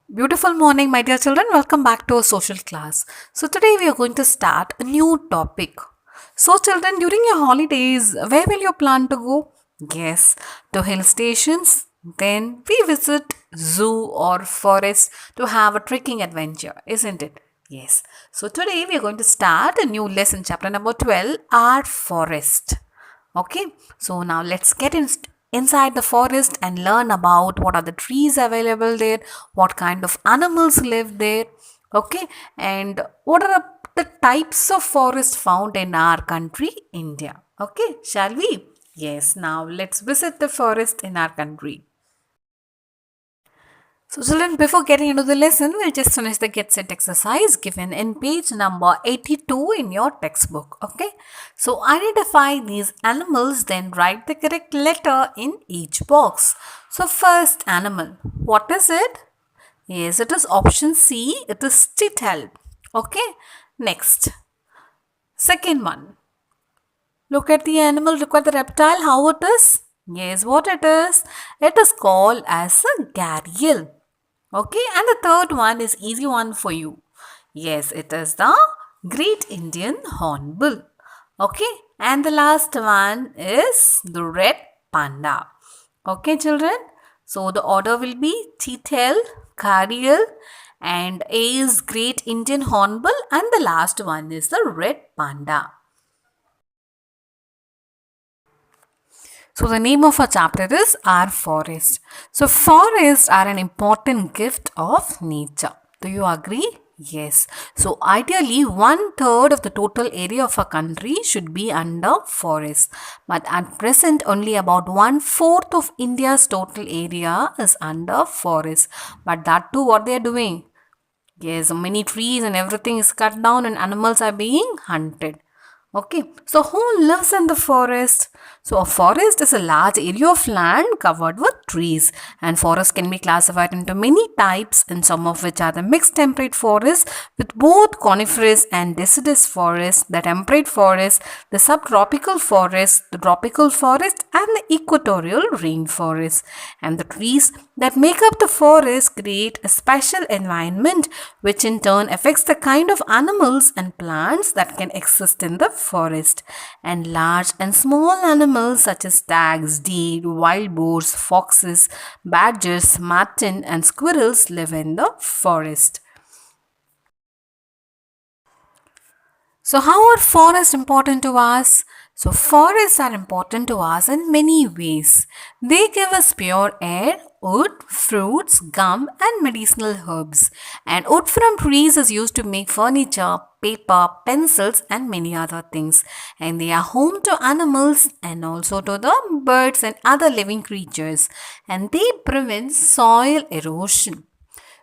Beautiful morning, my dear children. Welcome back to our social class. So, today we are going to start a new topic. So, children, during your holidays, where will you plan to go? Yes, to hill stations. Then we visit zoo or forest to have a trekking adventure, isn't it? Yes. So, today we are going to start a new lesson, chapter number 12, Our Forest. Okay, so now let's get inside the forest and learn about what are the trees available there, what kind of animals live there, okay, and what are the types of forest found in our country, India. Okay, shall we? Yes, now let's visit the forest in our country. So children, before getting into the lesson, we'll just finish the get set exercise given in page number 82 in your textbook. Okay. So identify these animals, then write the correct letter in each box. So first animal, what is it? Yes, it is option C. It is chital. Okay. Next, second one. Look at the animal, look at the reptile, how it is. Yes, what it is? It is called as a gharial. Okay, and the third one is easy one for you. Yes, it is the Great Indian Hornbill. Okay, and the last one is the red panda. Okay, children. So the order will be Chital, Gharial, and A is Great Indian Hornbill, and the last one is the red panda. So the name of our chapter is Our Forest. So forests are an important gift of nature. Do you agree? Yes. So ideally 1/3 of the total area of a country should be under forest. But at present only about 1/4 of India's total area is under forest. But that too what they are doing? Yes, many trees and everything is cut down and animals are being hunted. Okay, so who lives in the forest? So a forest is a large area of land covered with trees, and forests can be classified into many types, and some of which are the mixed temperate forests with both coniferous and deciduous forests, the temperate forest, the subtropical forest, the tropical forest, and the equatorial rainforest. And the trees that make up the forest create a special environment which in turn affects the kind of animals and plants that can exist in the forest. And large and small animals such as stags, deer, wild boars, foxes, badgers, marten and squirrels live in the forest. So how are forests important to us? So forests are important to us in many ways. They give us pure air, wood, fruits, gum and medicinal herbs. And wood from trees is used to make furniture, paper, pencils and many other things. And they are home to animals and also to the birds and other living creatures. And they prevent soil erosion.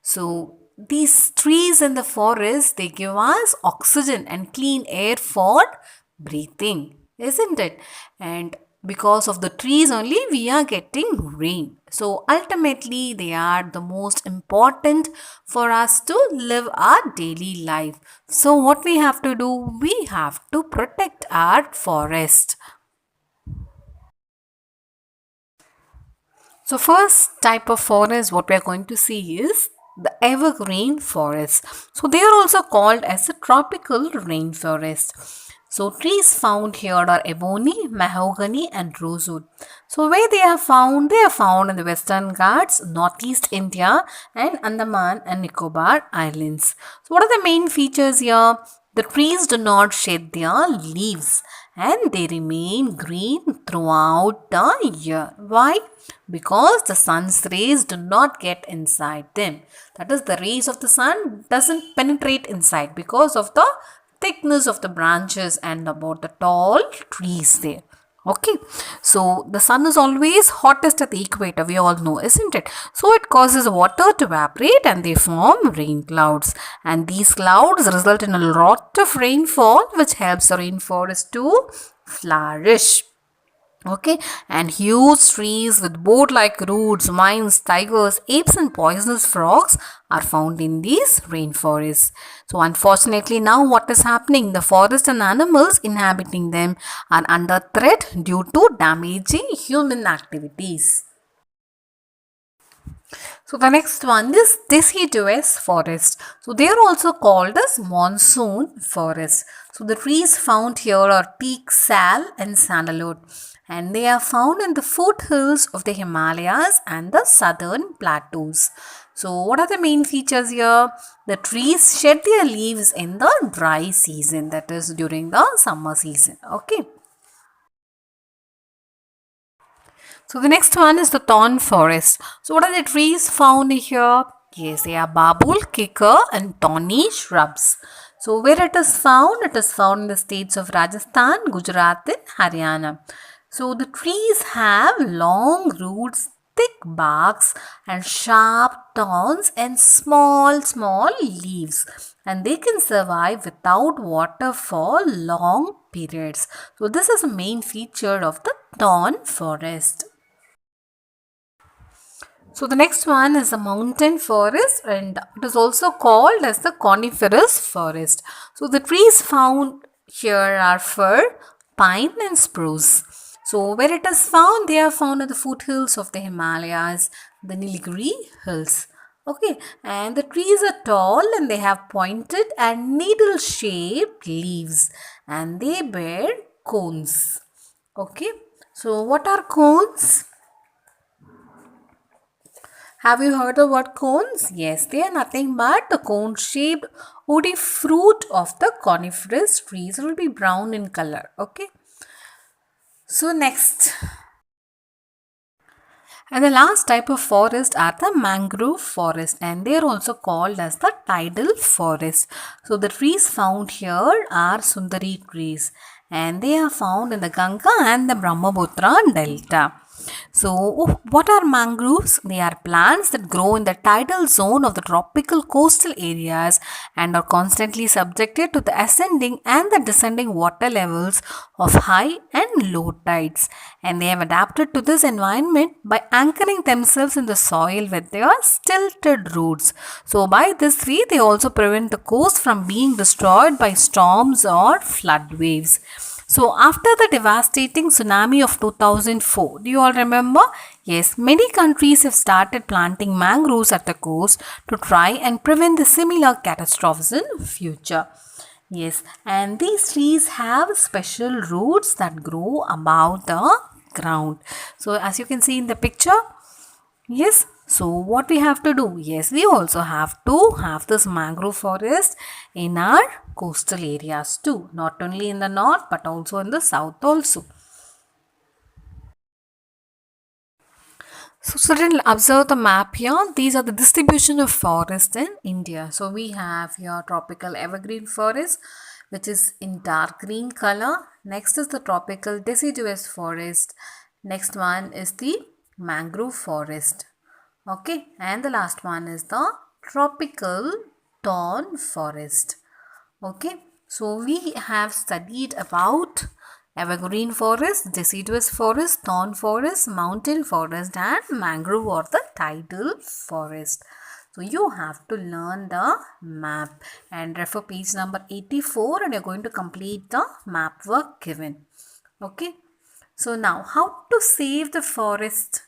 So these trees in the forest, they give us oxygen and clean air for breathing, isn't it? And because of the trees only, we are getting rain. So ultimately, they are the most important for us to live our daily life. So what we have to do? We have to protect our forest. So first type of forest what we are going to see is the evergreen forest. So they are also called as a tropical rainforest. So trees found here are ebony, mahogany and rosewood. So where they are found in the Western Ghats, Northeast India and Andaman and Nicobar Islands. So what are the main features here? The trees do not shed their leaves and they remain green throughout the year. Why? Because the sun's rays do not get inside them. That is, the rays of the sun doesn't penetrate inside because of the thickness of the branches and about the tall trees there. Okay, so the sun is always hottest at the equator, we all know, isn't it? So it causes water to evaporate and they form rain clouds. And these clouds result in a lot of rainfall which helps the rainforest to flourish. Okay, and huge trees with boat like roots, vines, tigers, apes, and poisonous frogs are found in these rainforests. So, unfortunately, now what is happening? The forest and animals inhabiting them are under threat due to damaging human activities. So the next one is deciduous forest. So they are also called as monsoon forest. So the trees found here are teak, sal and sandalwood, and they are found in the foothills of the Himalayas and the southern plateaus. So what are the main features here? The trees shed their leaves in the dry season, that is during the summer season. Okay. So the next one is the thorn forest. So what are the trees found here? Yes, they are babul, kikar and thorny shrubs. So where it is found? It is found in the states of Rajasthan, Gujarat and Haryana. So the trees have long roots, thick barks and sharp thorns and small leaves, and they can survive without water for long periods. So this is a main feature of the thorn forest. So the next one is a mountain forest, and it is also called as the coniferous forest. So the trees found here are fir, pine and spruce. So where it is found, they are found at the foothills of the Himalayas, the Nilgiri hills. Okay, and the trees are tall and they have pointed and needle shaped leaves, and they bear cones. Okay, so what are cones? Have you heard about cones? Yes, they are nothing but the cone shaped woody fruit of the coniferous trees. It will be brown in color. Okay. So, next. And the last type of forest are the mangrove forest, and they are also called as the tidal forest. So the trees found here are Sundari trees, and they are found in the Ganga and the Brahmaputra delta. So what are mangroves? They are plants that grow in the tidal zone of the tropical coastal areas and are constantly subjected to the ascending and the descending water levels of high and low tides, and they have adapted to this environment by anchoring themselves in the soil with their stilted roots. So by this way they also prevent the coast from being destroyed by storms or flood waves. So after the devastating tsunami of 2004, do you all remember? Yes, many countries have started planting mangroves at the coast to try and prevent the similar catastrophes in future. Yes, and these trees have special roots that grow above the ground. So as you can see in the picture, yes, so what we have to do? Yes, we also have to have this mangrove forest in our coastal areas too, not only in the north but also in the south also. So children, observe the map here. These are the distribution of forest in India. So we have your tropical evergreen forest, which is in dark green color. Next is the tropical deciduous forest. Next one is the mangrove forest. Okay, and the last one is the tropical thorn forest. Okay, so we have studied about evergreen forest, deciduous forest, thorn forest, mountain forest and mangrove or the tidal forest. So you have to learn the map and refer page number 84 and you're going to complete the map work given. Okay, so now how to save the forest?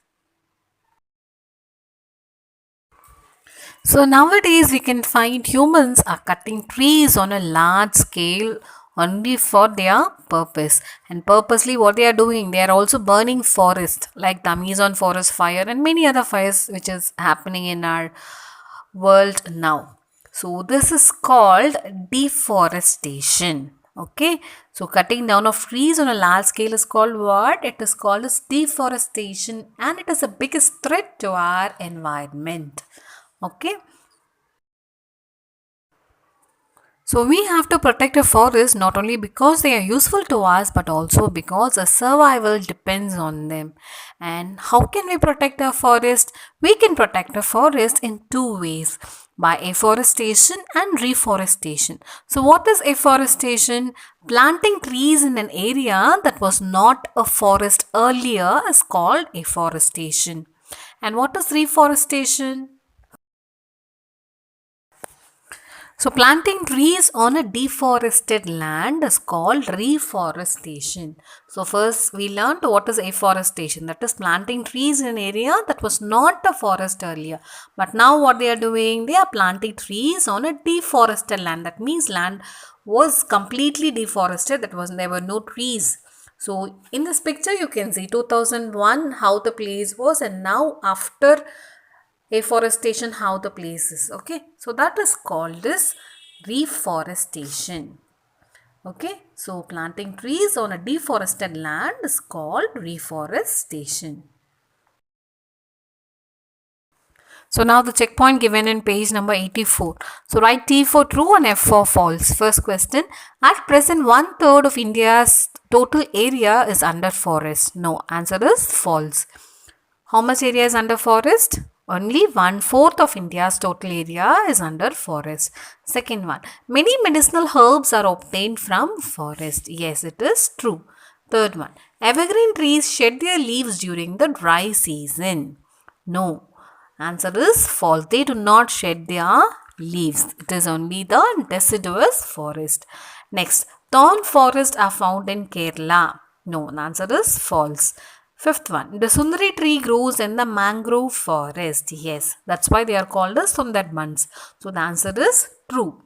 So nowadays we can find humans are cutting trees on a large scale only for their purpose, and purposely what they are doing, they are also burning forest like the Amazon forest fire and many other fires which is happening in our world now. So this is called deforestation. Okay, so cutting down of trees on a large scale is called what? It is called as deforestation, and it is the biggest threat to our environment. Okay, so we have to protect the forest not only because they are useful to us but also because our survival depends on them. And how can we protect our forest? We can protect the forest in two ways. by afforestation and reforestation. So, what is afforestation? Planting trees in an area that was not a forest earlier is called afforestation. And what is reforestation? So, planting trees on a deforested land is called reforestation. So, first we learned what is afforestation, that is planting trees in an area that was not a forest earlier. But now, what they are doing, they are planting trees on a deforested land. That means land was completely deforested, there were no trees. So, in this picture, you can see 2001 how the place was, and now after afforestation how the place is. Okay, so that is called as reforestation. Okay, so planting trees on a deforested land is called reforestation. So now the checkpoint given in page number 84. So write T for true and F for false. First question. At present, 1/3 of India's total area is under forest. No, answer is false. How much area is under forest? Only 1/4 of India's total area is under forest. Second one. Many medicinal herbs are obtained from forest. Yes, it is true. Third one. Evergreen trees shed their leaves during the dry season. No. Answer is false. They do not shed their leaves. It is only the deciduous forest. Next, thorn forests are found in Kerala. No, the answer is false. Fifth one, the Sundari tree grows in the mangrove forest. Yes, that's why they are called as Sundarbans. So the answer is true.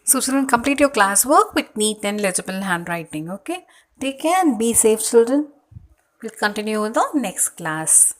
So children, complete your classwork with neat and legible handwriting. Okay, take care and be safe, children. We'll continue in the next class.